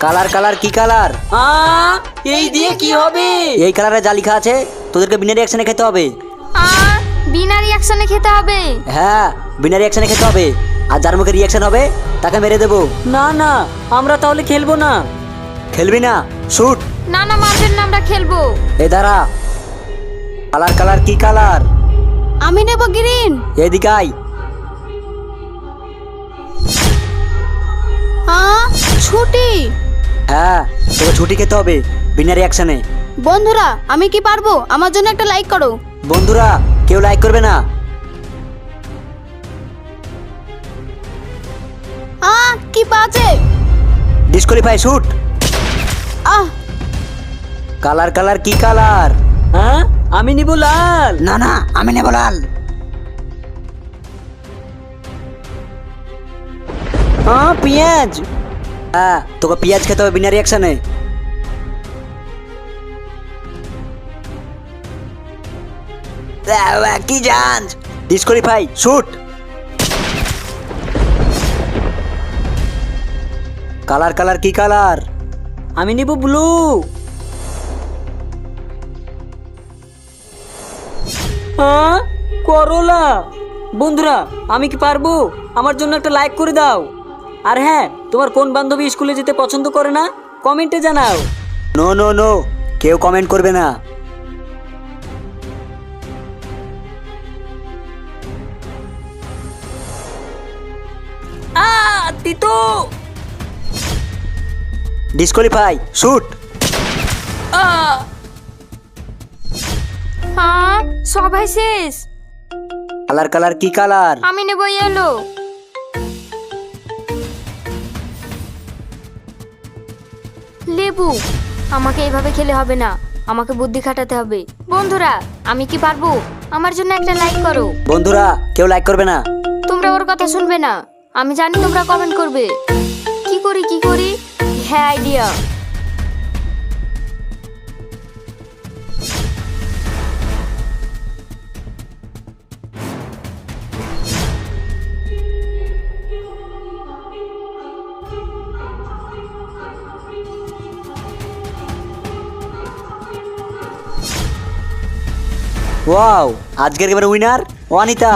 Colour colour কি colour? এই দিয়ে কি হবে? এই কালারে যা লেখা আছে তোদেরকে বিনা রিয়াকশনে খেতে হবে। বিনা রিয়াকশনে খেতে হবে? হ্যাঁ, বিনা রিয়াকশনে খেতে হবে। আর যার মুখে রিয়াকশন হবে তাকে মেরে দেবো। না না, আমরা তাহলে খেলবো না। খেলবি না? শুট। না না, মারবেন না, আমরা খেলবো। এ দাঁড়া। কালার কালার কি কালার? আমি নেব গ্রিন। এদিকে আয়। ছুটি। হ্যাঁ, তোকে ছুটি খেতে হবে বিনা রিয়াকশনে। বন্ধুরা, আমি কি পারবো? আমার জন্য একটা লাইক করো। বন্ধুরা, কেউ লাইক করবে না। কি বাজে! Disqualify, shoot. কালার কালার কি কালার? আমি নিব লাল। না না, আমি নেব লাল। পেঁয়াজ। হ্যাঁ, তোকে পেঁয়াজ খেতে হবে বিনা রিয়াকশনে। কি জান? Disqualify, shoot. কালার কালার কি কালার? আমি নিব ব্লু। করলা। বন্ধুরা, আমি কি পারবো? আমার জন্য একটা লাইক করে দাও। আর হ্যাঁ, তোমার কোন বান্ধবী স্কুলে যেতে পছন্দ করে না কমেন্টে জানাও। নো নো নো, কেউ কমেন্ট করবে না। তিতো। Disqualify, shoot. সবাই শেষ। কালার কালার কি কালার? আমি নেব ইয়েলো। লেবু। আমাকে এইভাবে খেলে হবে না, আমাকে বুদ্ধি খাটাতে হবে। বন্ধুরা, আমি কি পারবো? আমার জন্য একটা লাইক করো। বন্ধুরা, কেউ লাইক করবে না। তোমরা ওর কথা শুনবে না, আমি জানি তোমরা কমেন্ট করবে। কি করি কি করি? হ্যাঁ, আইডিয়া। ওয়াও, আজকের একেবারে উইনার অনিতা।